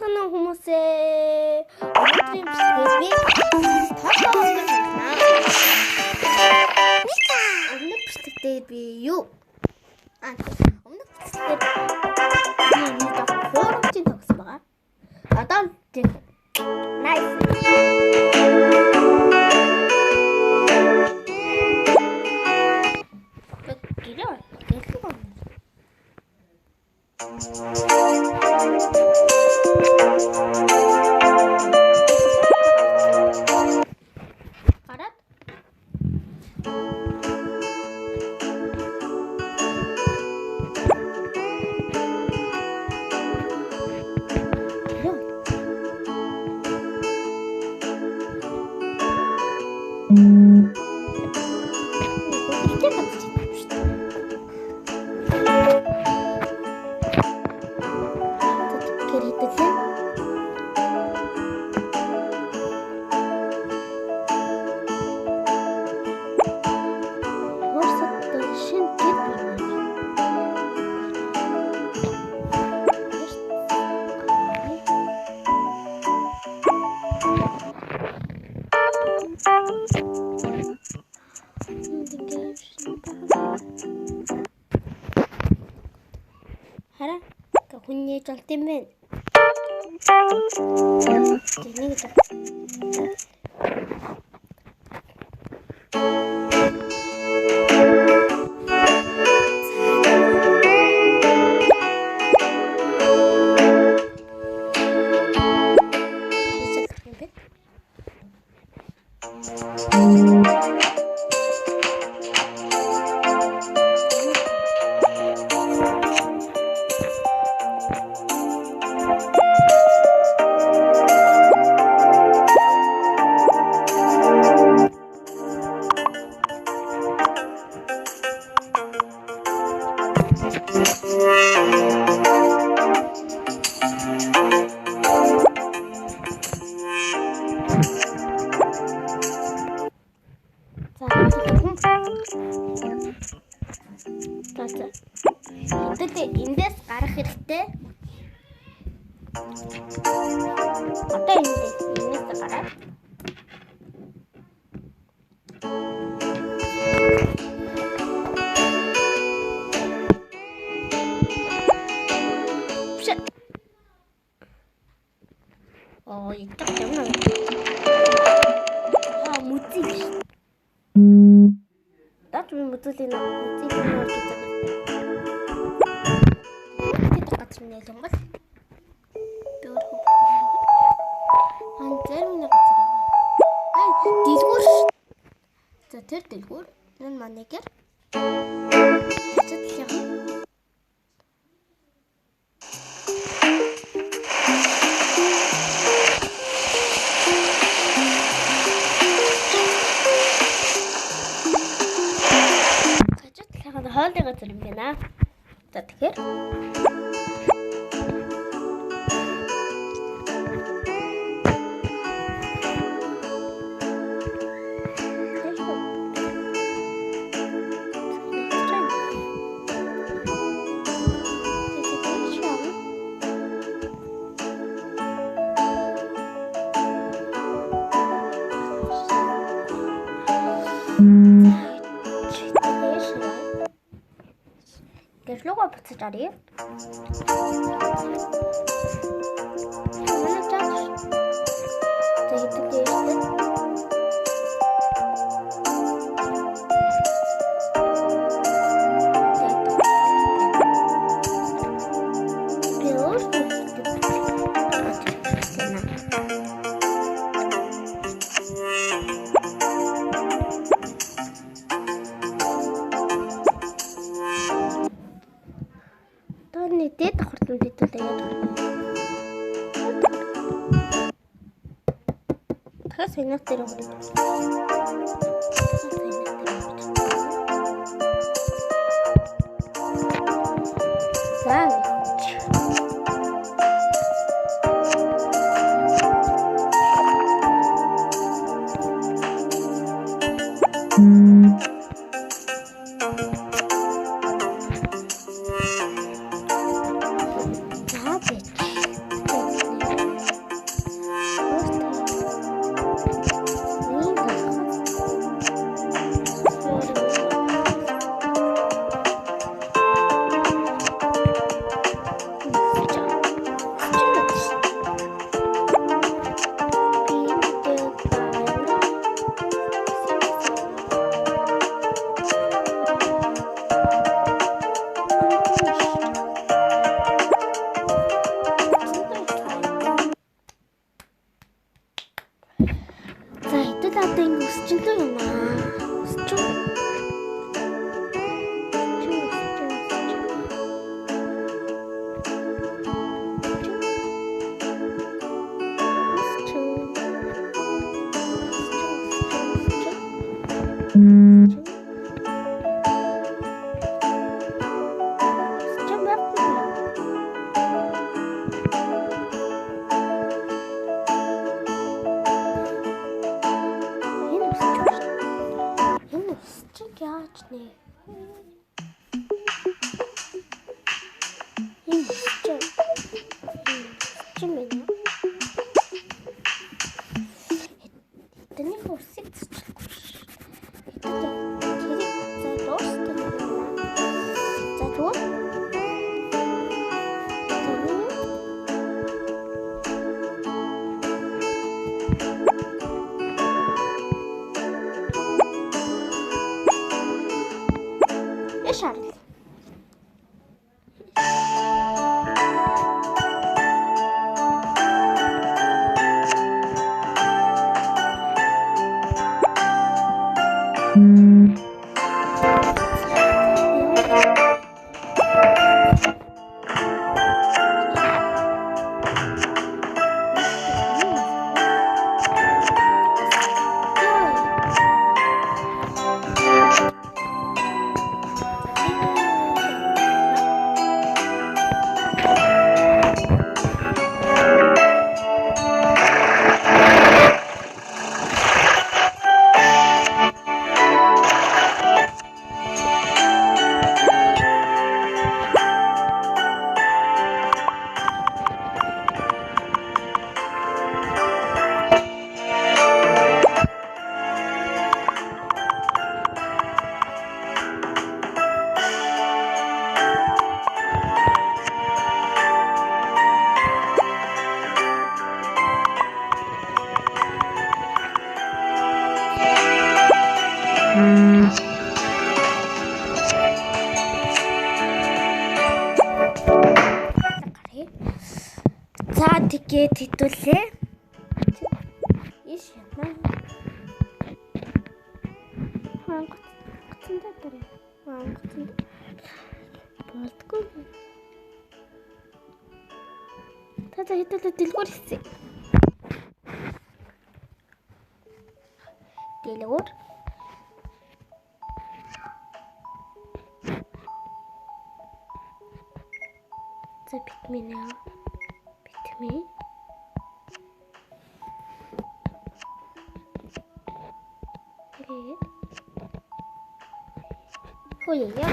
санаа хүмүүсээ өнөөдрийн бичлэгээр би тоолоо өнгөрч байна. Өмнөх бичлэгтээ би юу? Өмнөх бичлэгээр би нэг хөрөнгөний тогсон байгаа. Одоо тийм nice. Хараа хүний жолт юм бэ? Тэнийг эндээс гарах хэрэгтэй. Одоо энэс гараад. Итак юм. Музик. Дат музикийн музик нэр гэдэг. Нэлэн бол бээр хөв. Анзэрмэн газар. Дэлгүүр. За тэр дэлгүүр. Энэ манайгэр. Хажууд юм. Хажууд хоолны газар юм байна. За тэгэхээр Гэрлүүгөө буцаж ария. Манай чад. Тэгээд дэд давхартан дэдтэй яа. Тас энэт дээр өгдөө. 진짜 많아. 스쳐. Яачны. Энэ чи мэн. Эдний усыг цэцлэхгүй ш. Тэр за дуустал. За тэгвэл Шарль. За тэгээд хэдүүлээ. Иш яна. Хангацсан дээр. Хангацсан. Болтгүй. Та хэдүүлээ дэлгүүр хийсэн. Дэлгүүр. За bitmini. Bitmi. Ой, я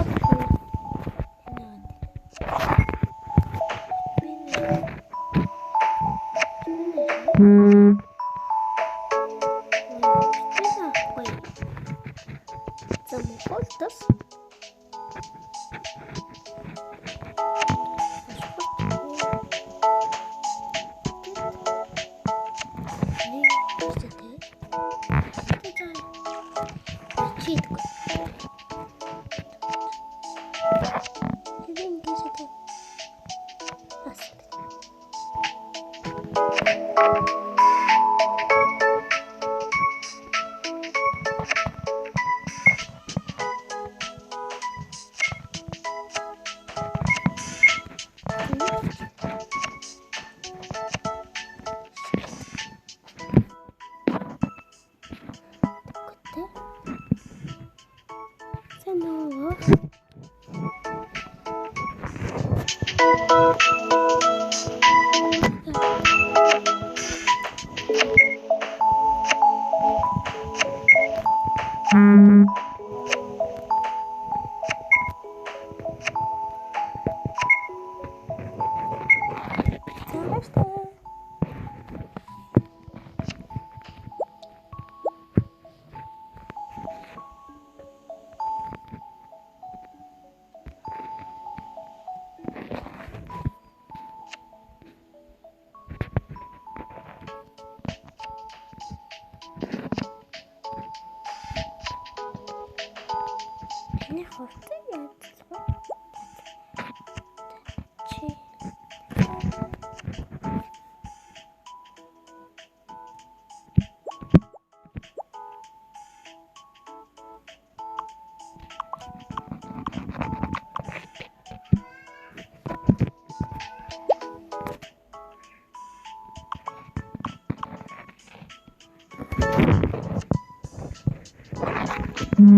За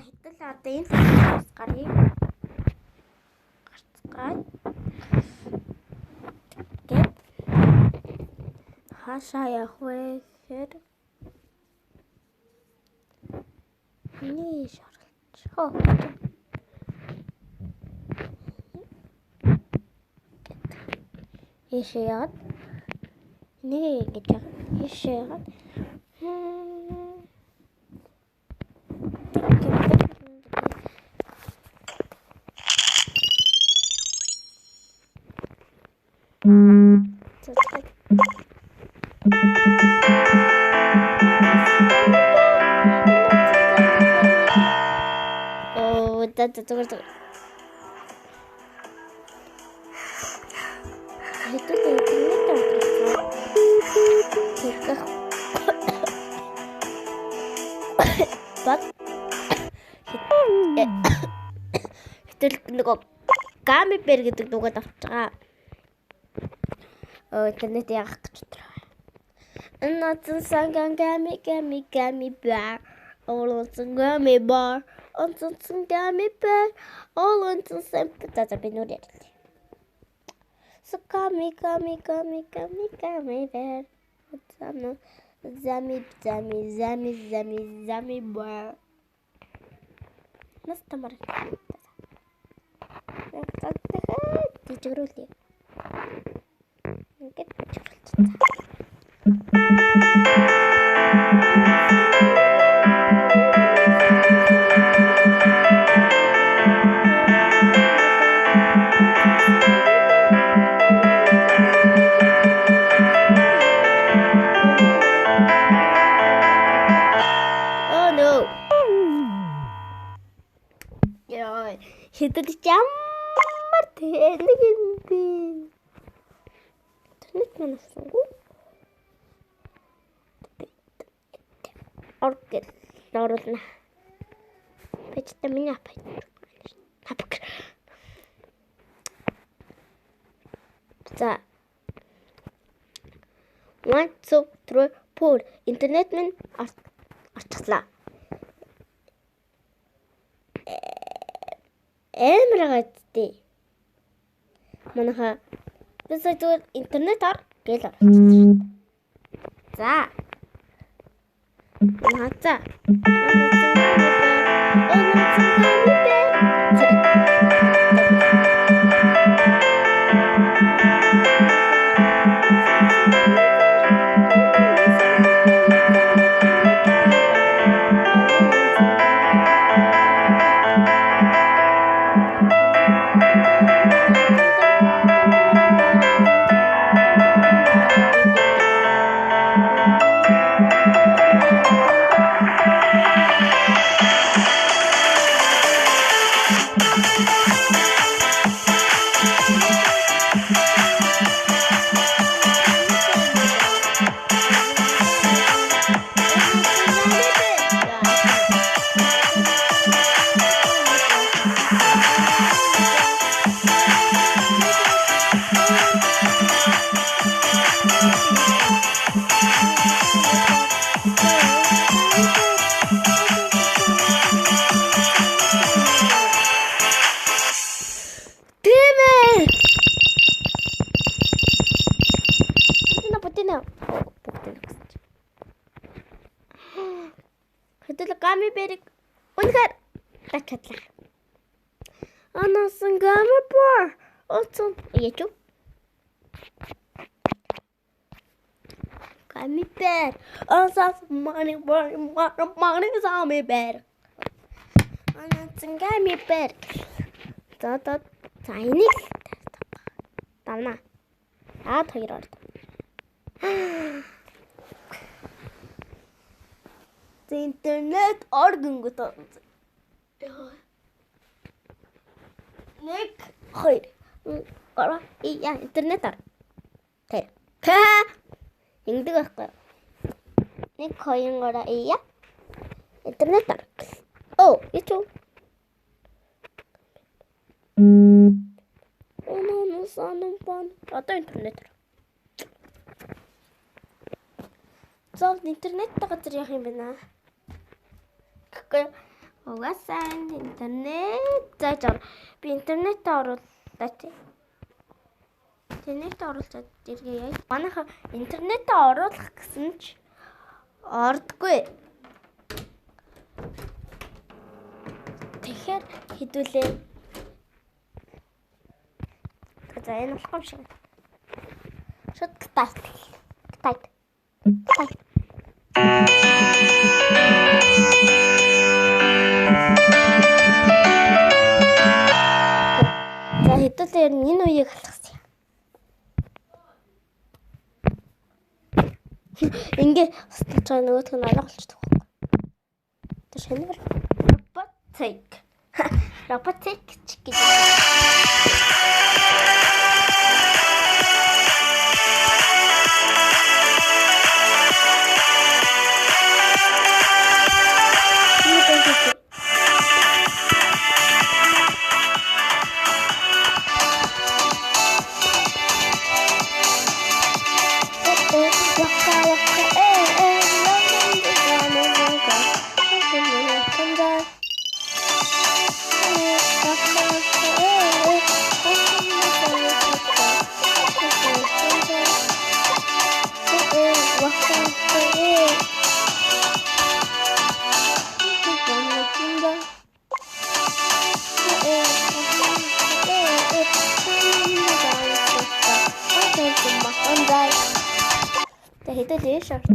хэтэл одоо энэ сарс гарыг гарцгаая. Гэт хаашаа явах вэ гэхээр миний шоролч. Ийшээ яваад нэг ингэж ийшээ яваад зүгээр хэтэл нөгөө Гамибер гэдэг дугад авч байгаа. Интернет яах гэж бодлоо. Анатсан санган Гамибер. Олонсон Гамибер. Онцсон Гамибер. Олонсон сэмпэта бинурэ. Гамибер. Зами бар. Настамар. Тижгөрүүлээ. Ингээд тижгөрүүлчихсэн. Oh no. Яа, хэдэл ямар тэлэг юм бэ? Тэнд мань авсангүй. Оргил оруулна. Пэчтэй миний апайт. Хапк. За. 1 2 3 4 интернет минь орчихлаа. Эмрэгтэй. Манайха бид зөвхөн интернетаар гэл орчихсон. За. Нааца. Гамиберийг үнэхээр тачлаа. Анасан Гамибер. Оцсон яач вэ? Гамибер. Ансан money Гамибер. Анасан Гамибер. За энийг давна. Хоёр орд. Интернет оргонгот. Нэг хоёр. Гара интернет ор. Тэр. ингэдэг байхгүй. 1 2 3 ия. Интернет дарах. Оо, ячуу. Оноо санам пан. Одоо интернет дарах. Зов интернеттэй газар явах юм байна. Гэхгүй угаасаа интернет зааж ор. Би интернетээ оруулаа тий. Интернетээ оруулаад иргээ. Манайха интернетээ оруулах гэсэн ч ордгүй. Тэгэхээр хэдүүлээ. За энэ болох юм шиг. Шот тайт. Тайт. Тайт. За хэдүүлээ энэ үеийг алхасан. Ингээ стач нөгөөх нь алга болчихдог байхгүй. Тэр шинээр роботик. Роботик ч гэж. Хэдүүлээ шорт.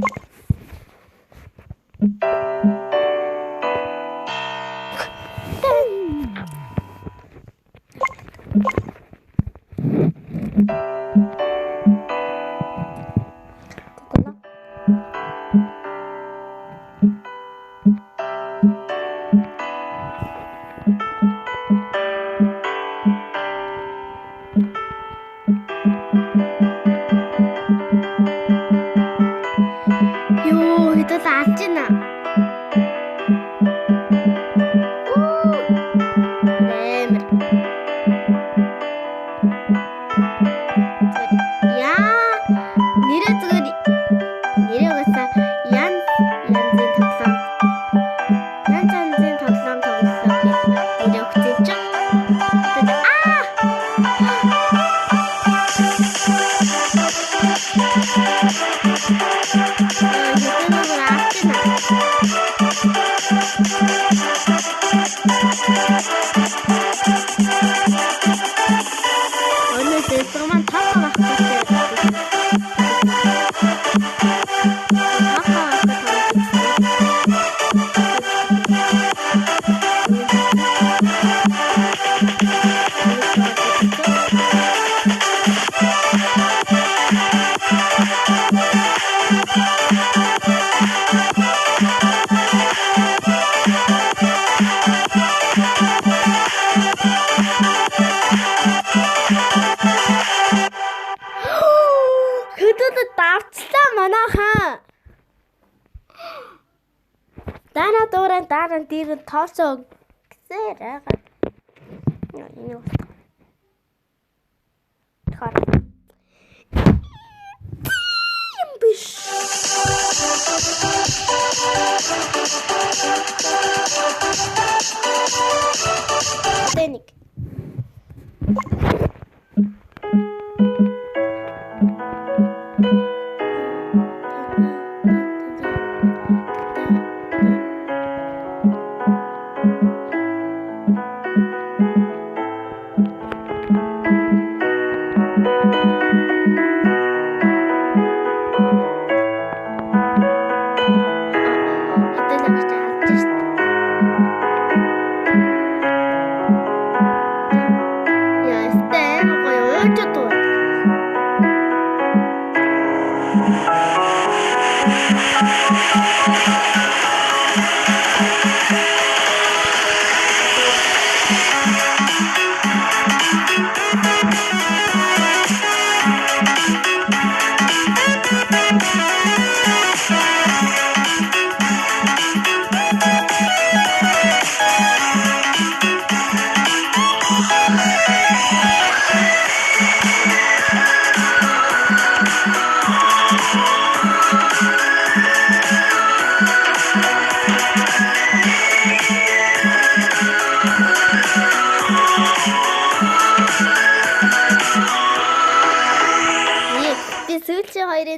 Дараа дээр тоосоо гэсээр байгаа. Энэ юу? Таар. Юм биш. Тэник.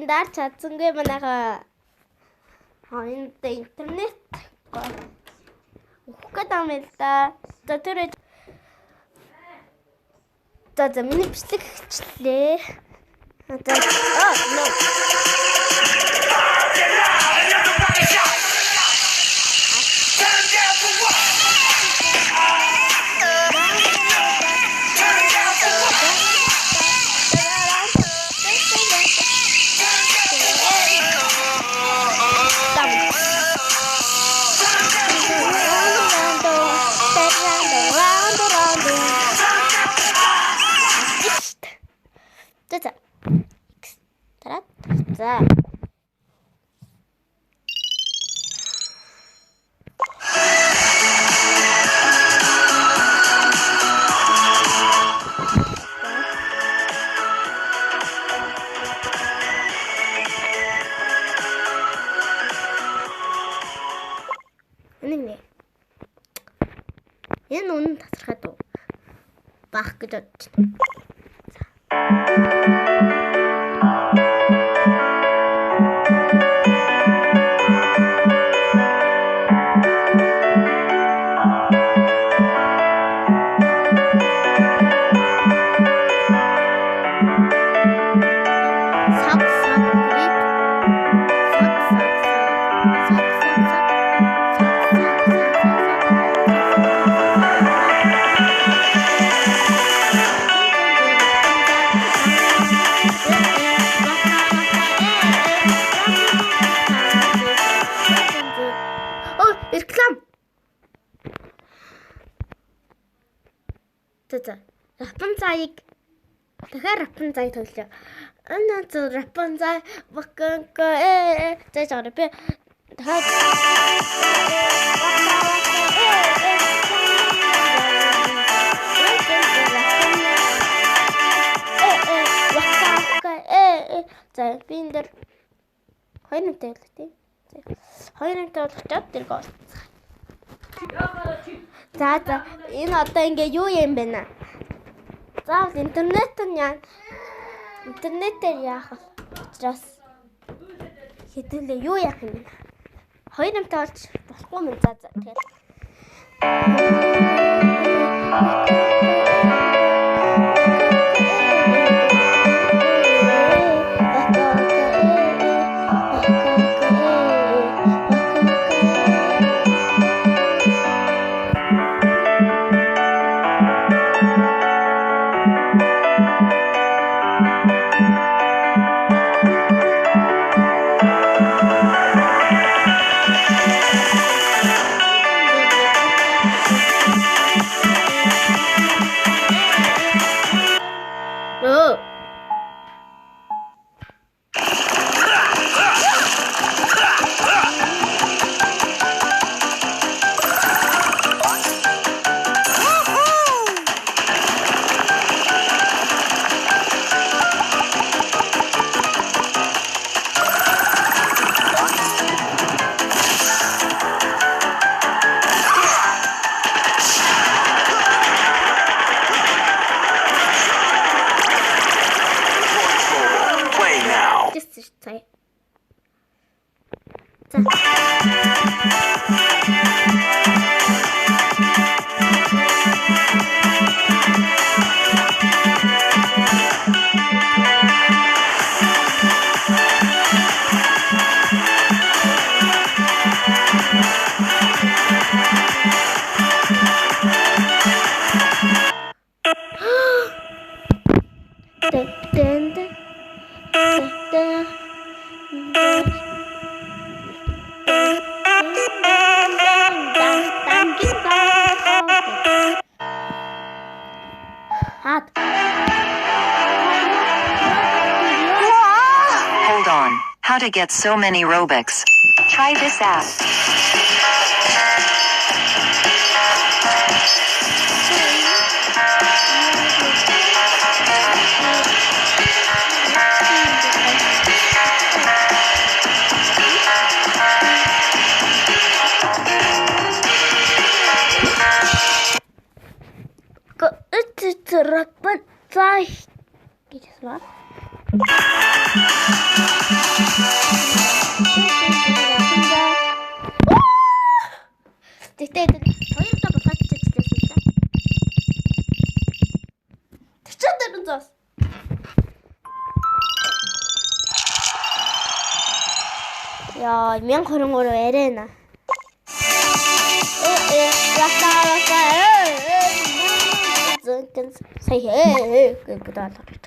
даарч чадсангүй манайхаа. Энд интернет өгөх гэдэг юм л да. За тэр за миний бичлэг хичлээ. No. За. Энэ үнэн тасархаад баах гэж бодож байна. Реклам. За. Рапунцайг дахиад Рапунцайг тоглоё. Энэ зөв Рапунцай баканка за жаа би дахиад за би энэ дээр хоёр нүдтэй л тий. Хоёр нүдтэй болгочоод тэр гол. За энэ одоо ингээ юу юм бэ нэ? За интернет нь яа. Интернетээр яах вэ? Учраас хэдүүлээ юу яах юм бэ? Хоёр нүдтэй болж болохгүй юм. За тэгэл. Hold on. How to get so many Robux? Try this app. Тэгтээ энэ хоёр удаа бохоод чижлээсэн юм. Тэчээд дөрөн зоос. Яа, 1023 арена. Сая будаа лорд.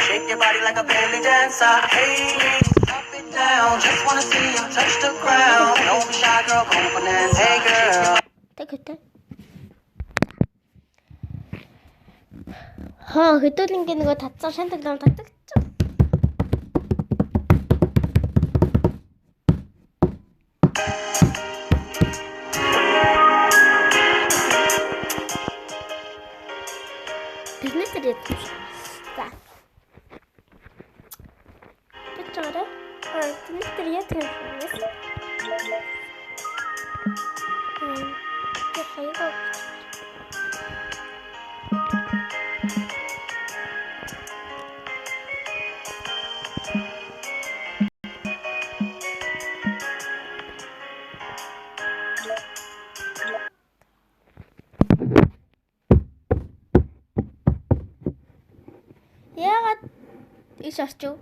Shake your body like a belly dancer. Hey, drop it down. Just wanna see you touch the ground. Don't be shy, girl. Go bonanza. Hey, girl. Тэгтээ. Хөдөлгөөнгийн нөгөө татсан шантаг ном татдаг. Тэрнээсээ яд. За. Тэчээрээ. Тэрнээсээ яд юм. Яхайгаа. Яагаад иш орчив?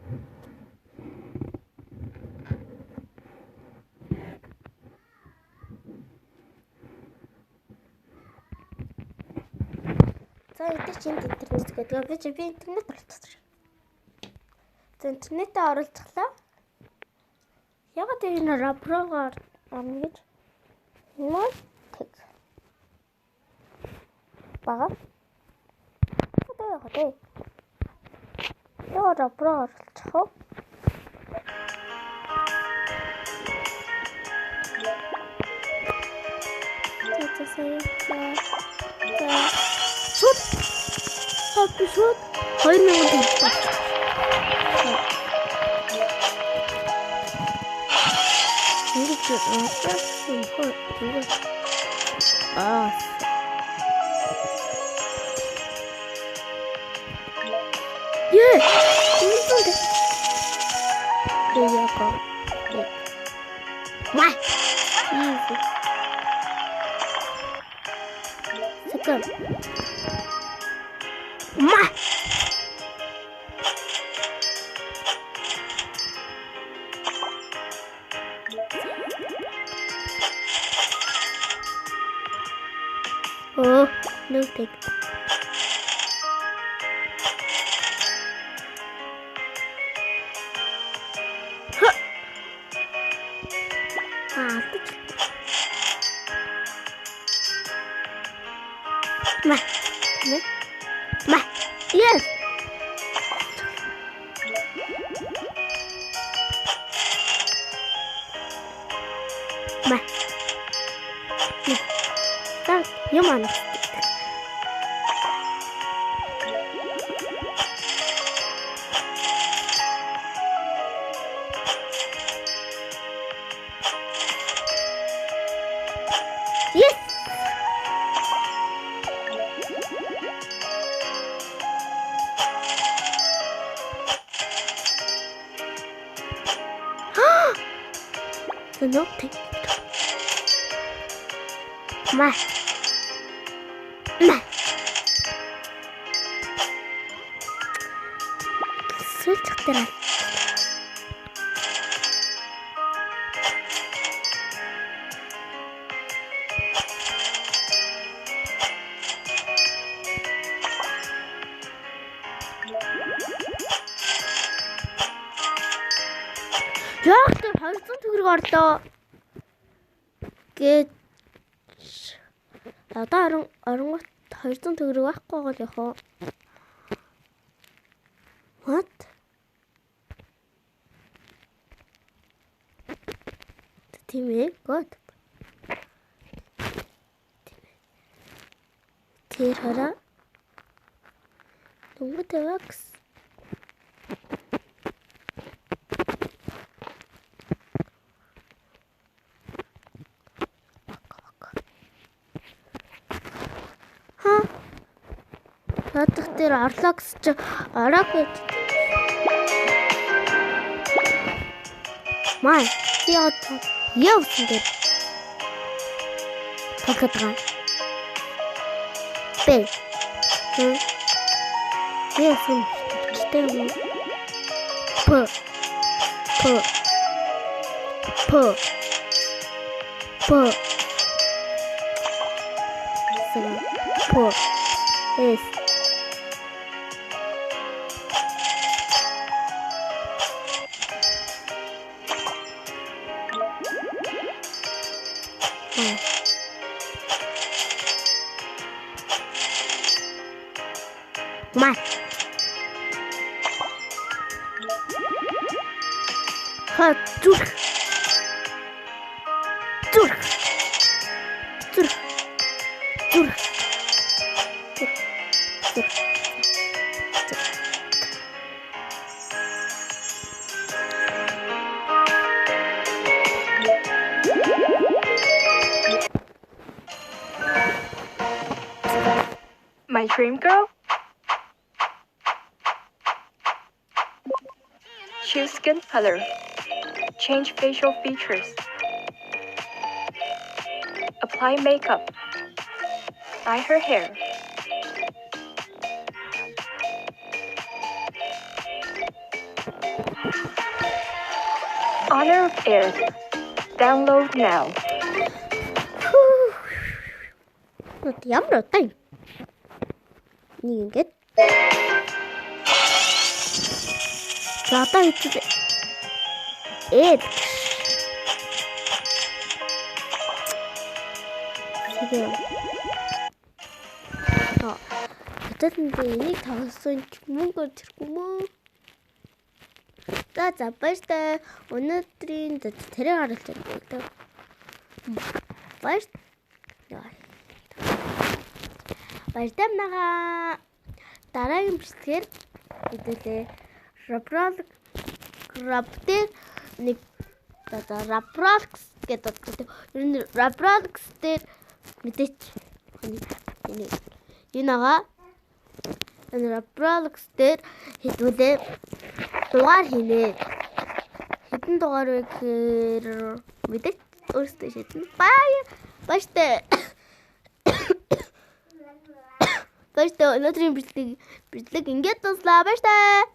За эдгээр чинь интернет гэдэг. Би интернет оруулчихсан. За интернетээ оруулцглаа. Яагаад энэ раброгоор орно гэж? Нөө тэг. Бага. Хөөе. Яа раброгоор оруулчих. Шут. Шут. 2000 төгрөг. Oh, no take. Yes. You man. Сөнөтэй. Маа. Сүлжигтэй. Яг тэр 200 төгрөг орлоо. Гэж одоо оронгот 200 төгрөг байхгүй гол яхаа. What? Тийм ээ, гот. Тэр хараа. Дүнгийн вакс. Надад тэр орлогс ч ороогүй. Май, яа үсэндээ. Тагтгаа. Бэ. Яасан чтэй. П. Эс. Май. Тур. My dream girl? Choose skin color. Change facial features. Apply makeup. Dye her hair. Honor of Air. Download now. Not ямар тань. Нэг ингээд. За одоо хийчихээ. Тэгээ. Тэтэнд энийг тавсан ч мөнгө тэрхгүй мөө. За баяртай. Өнөөдрийн тэрэг харуулж байгаа. Баяртай манайхаа дараагийн бичлэгээр хэдүүлээ. Roblox нэг Roblox гэдэг. Ер нь Roblox дээр мэдээч. Юунага Roblox дээр хэдүүлээ дугаар хийнэ. Хэдэн дугаар вэ гэхээр мэдээч өөрсдөө шийднэ. Баяртай. Баяртай өнөөдрийн бичлэг ингээд дуслаа. Баяртай.